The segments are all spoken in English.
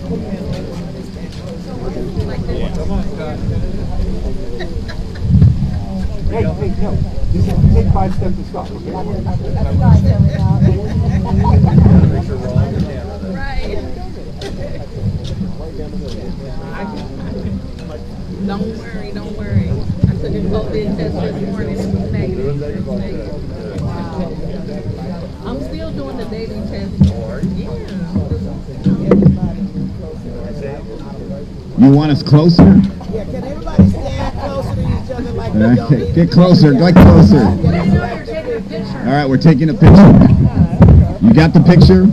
Hey, no. Just take 5 steps and stop, okay? Right. Don't worry. I took a COVID test this morning. It was negative. I'm still doing the daily test. Yeah. You want us closer? Yeah, can everybody stand closer to each other like we don't need Get closer, get closer. All right, we're taking a picture. You got the picture?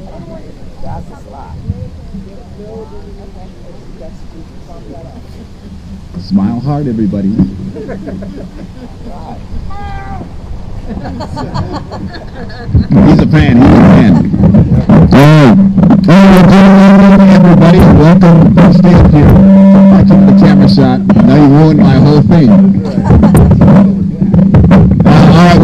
Smile hard, everybody. He's a fan. Everybody, welcome. Don't stay up here. I took the camera shot. Now you ruined my whole thing. All right.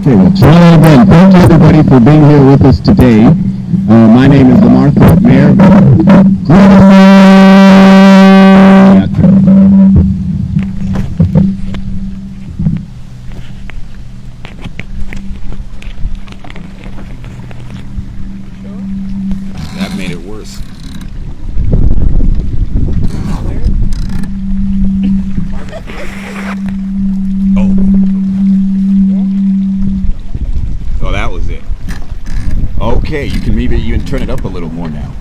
Okay, well, try that again. Thank you, everybody, for being here with us today. My name is Lamar Thorpe, Mayor. That made it worse. Oh, that was it. Okay, you can maybe even turn it up a little more now.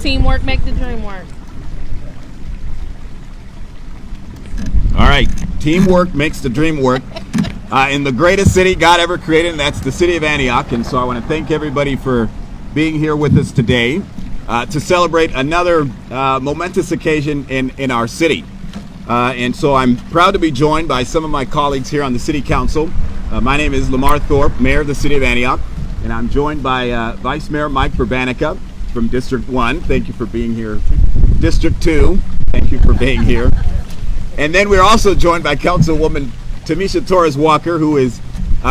Teamwork make the dream work. All right, teamwork makes the dream work. In the greatest city God ever created, and that's the city of Antioch. And so I want to thank everybody for being here with us today to celebrate another momentous occasion in our city. And so I'm proud to be joined by some of my colleagues here on the City Council. My name is Lamar Thorpe, Mayor of the City of Antioch, and I'm joined by Vice Mayor Mike Verbanica from District 1. Thank you for being here. District 2, thank you for being here. And then we're also joined by Councilwoman Tamisha Torres Walker, who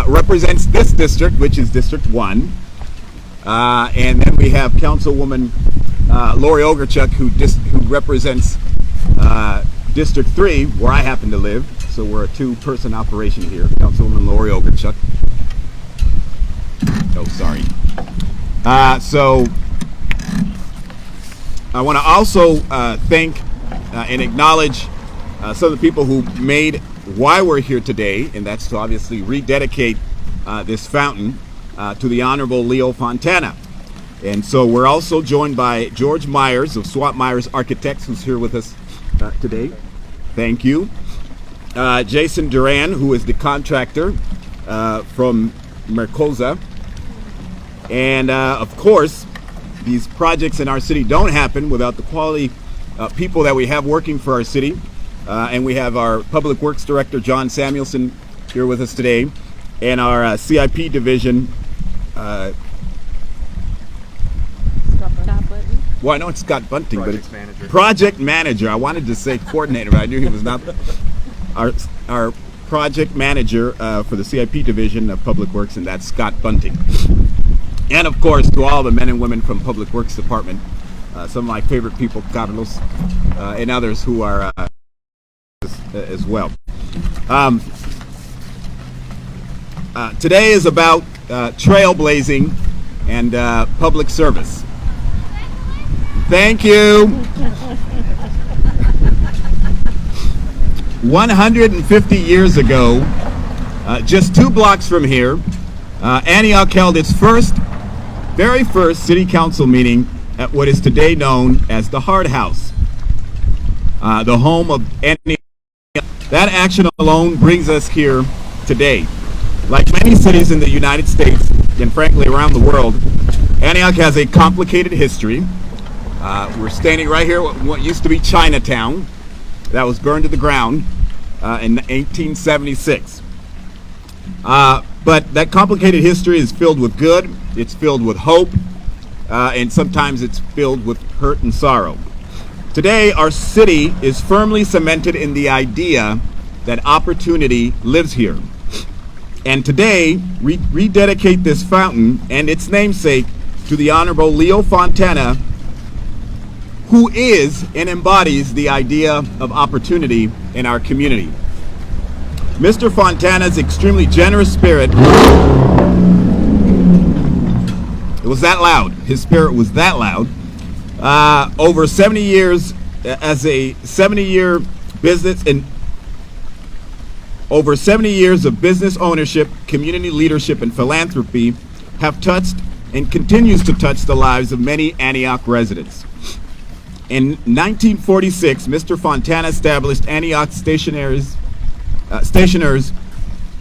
represents this district, which is District 1. And then we have Councilwoman Lori Ogerchuk, who represents District 3, where I happen to live. So we're a 2-person operation here. Councilwoman Lori Ogerchuk. Oh, sorry. So I want to also thank and acknowledge some of the people who made why we're here today, and that's to obviously rededicate this fountain to the Honorable Leo Fontana. And so we're also joined by George Myers of Swat Myers Architects, who's here with us today. Thank you. Jason Duran, who is the contractor from Mercosa. And of course, these projects in our city don't happen without the quality people that we have working for our city. And we have our Public Works Director, John Samuelson, here with us today, and our CIP division. Well, I know it's Scott Bunting, but it's project manager. I wanted to say coordinator, but I knew he was not. Our project manager for the CIP division of Public Works, and that's Scott Bunting. And of course, to all the men and women from Public Works Department, some of my favorite people, Carlos, and others who are as well. Today is about trailblazing and public service. Thank you. 150 years ago, just 2 blocks from here, Antioch held its very first city council meeting at what is today known as the Hard House, the home of Antioch. That action alone brings us here today. Like many cities in the United States, and frankly around the world, Antioch has a complicated history. We're standing right here at what used to be Chinatown. That was burned to the ground in 1876. But that complicated history is filled with good, it's filled with hope, and sometimes it's filled with hurt and sorrow. Today, our city is firmly cemented in the idea that opportunity lives here. And today, we rededicate this fountain and its namesake to the Honorable Leo Fontana, who is and embodies the idea of opportunity in our community. Mr. Fontana's extremely generous spirit, it was that loud, his spirit was that loud, over 70 years as a 70-year business and over 70 years of business ownership, community leadership, and philanthropy have touched and continues to touch the lives of many Antioch residents. In 1946, Mr. Fontana established Antioch Stationers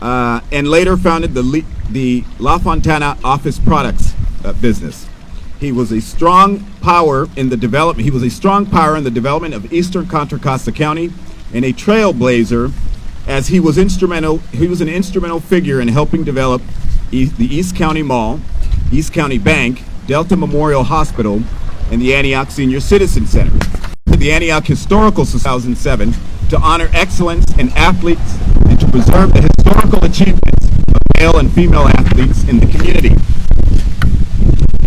and later founded the La Fontana Office Products business. He was a strong power in the development. He was a strong power in the development of Eastern Contra Costa County and a trailblazer, as he was instrumental. He was an instrumental figure in helping develop the East County Mall, East County Bank, Delta Memorial Hospital, and the Antioch Senior Citizen Center. The Antioch Historical Society in 2007 to honor excellence in athletes and to preserve the historical achievements of male and female athletes in the community.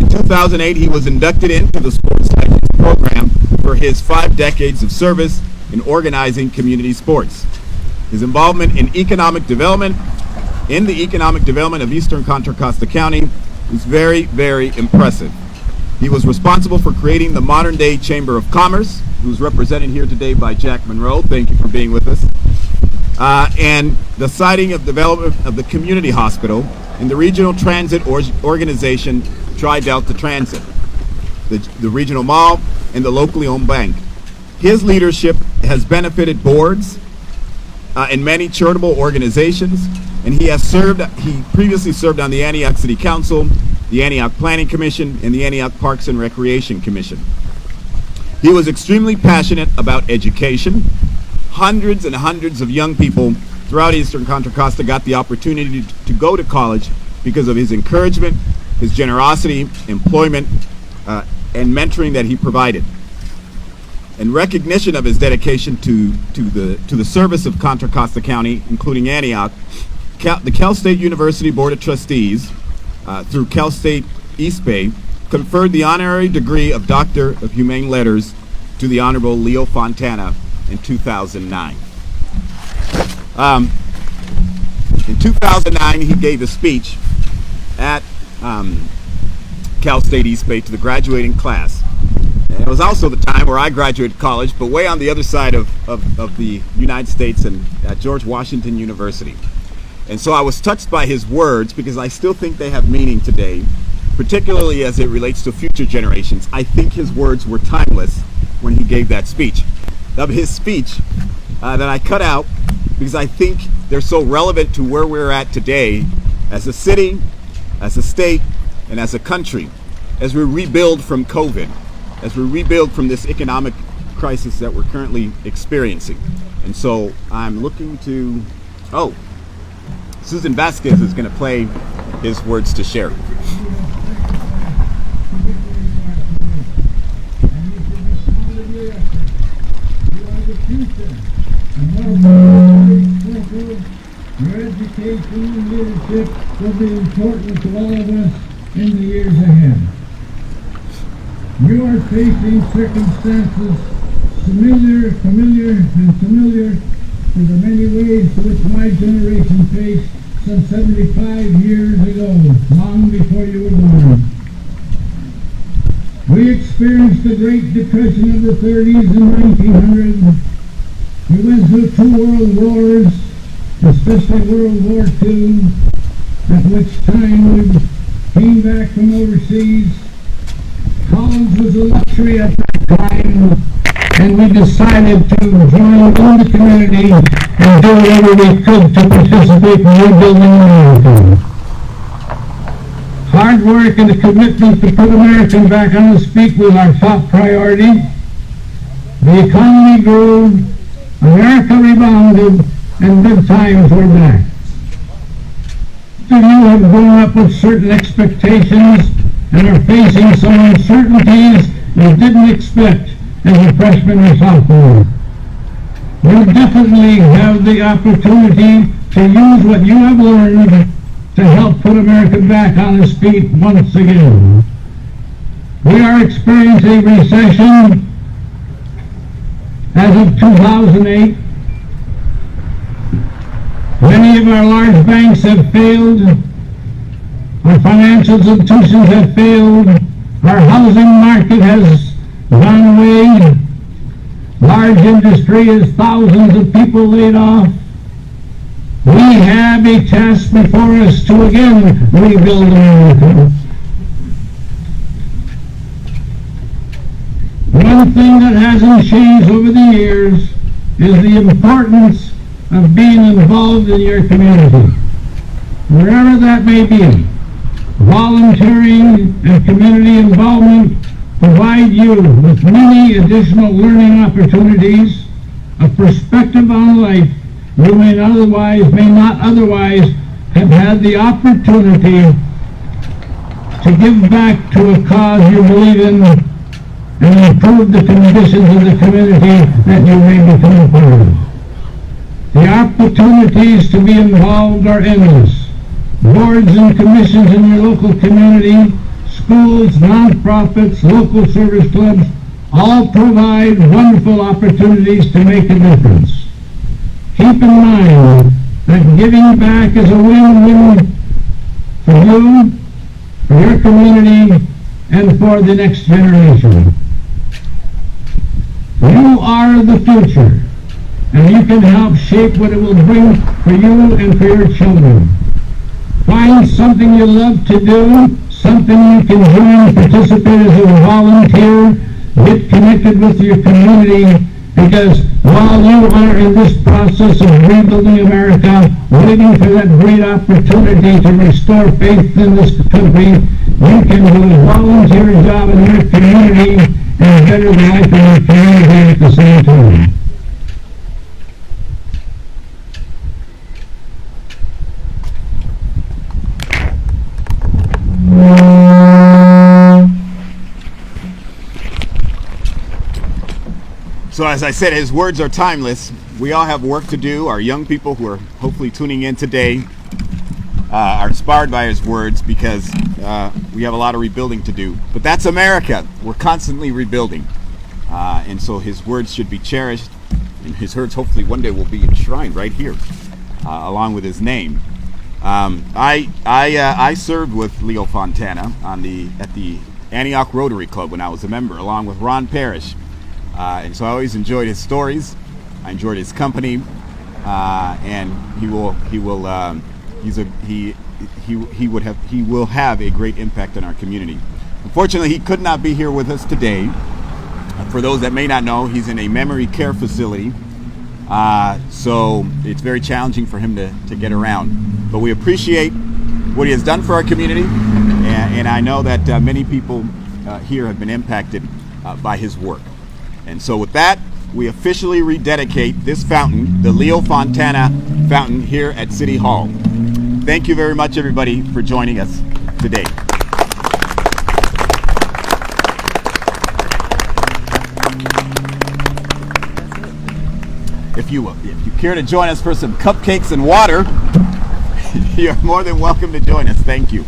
In 2008, he was inducted into the Sports Cycling program for his 5 decades of service in organizing community sports. His involvement in the economic development of Eastern Contra Costa County is very, very impressive. He was responsible for creating the modern-day Chamber of Commerce, who's represented here today by Jack Monroe. Thank you for being with us. And the siting of development of the community hospital and the regional transit organization Tri-Delta Transit, the regional mall, and the locally owned bank. His leadership has benefited boards and many charitable organizations, and he previously served on the Antioch City Council, the Antioch Planning Commission, and the Antioch Parks and Recreation Commission. He was extremely passionate about education. Hundreds and hundreds of young people throughout Eastern Contra Costa got the opportunity to go to college because of his encouragement, his generosity, employment, and mentoring that he provided. In recognition of his dedication to the service of Contra Costa County, including Antioch, the Cal State University Board of Trustees, through Cal State East Bay, conferred the honorary degree of Doctor of Humane Letters to the Honorable Leo Fontana in 2009. In 2009, he gave a speech at Cal State East Bay to the graduating class. And it was also the time where I graduated college, but way on the other side of the United States and at George Washington University. And so I was touched by his words because I still think they have meaning today, particularly as it relates to future generations. I think his words were timeless when he gave that speech. Of his speech that I cut out because I think they're so relevant to where we're at today as a city, as a state, and as a country, as we rebuild from COVID, as we rebuild from this economic crisis that we're currently experiencing. And so I'm looking to, Susan Vasquez is going to play his words to share. Your education and leadership will be important to all of us in the years ahead. You are facing circumstances familiar to the many ways to which my generation faced some 75 years ago, long before you were born. We experienced the Great Depression of the 30s and 1900. We went through 2 world wars, especially World War II, at which time we came back from overseas. College was a luxury at that time, and we decided to join in the community and do whatever we could to participate in rebuilding America. Hard work and a commitment to put America back on its feet was our top priority. The economy grew, America rebounded, and good times were back. Some of you have grown up with certain expectations and are facing some uncertainties you didn't expect as a freshman or sophomore. You definitely have the opportunity to use what you have learned to help put America back on its feet once again. We are experiencing a recession as of 2008. Many of our large banks have failed. Our financial institutions have failed. Our housing market has gone away. Large industry has thousands of people laid off. We have a task before us to again rebuild America. One thing that hasn't changed over the years is the importance of being involved in your community, wherever that may be. Volunteering and community involvement provide you with many additional learning opportunities, a perspective on life you may not otherwise have had the opportunity to give back to a cause you believe in and improve the conditions of the community that you may become a part of. The opportunities to be involved are endless. Boards and commissions in your local community, schools, non-profits, local service clubs, all provide wonderful opportunities to make a difference. Keep in mind that giving back is a win-win for you, for your community, and for the next generation. You are the future, and you can help shape what it will bring for you and for your children. Find something you love to do, something you can join, participate as a volunteer, get connected with your community, because while you are in this process of rebuilding America, waiting for that great opportunity to restore faith in this country, you can do a volunteer job in your community and better the life in your community at the same time. So as I said, his words are timeless. We all have work to do. Our young people who are hopefully tuning in today are inspired by his words because we have a lot of rebuilding to do. But that's America. We're constantly rebuilding. And so his words should be cherished. And his words hopefully one day will be enshrined right here, along with his name. I served with Leo Fontana at the Antioch Rotary Club when I was a member, along with Ron Parrish. And so I always enjoyed his stories. I enjoyed his company, and he will have a great impact on our community. Unfortunately, he could not be here with us today. For those that may not know, he's in a memory care facility, so it's very challenging for him to get around. But we appreciate what he has done for our community, and I know that many people here have been impacted by his work. And so with that, we officially rededicate this fountain, the Leo Fontana Fountain, here at City Hall. Thank you very much, everybody, for joining us today. If you care to join us for some cupcakes and water, you're more than welcome to join us. Thank you.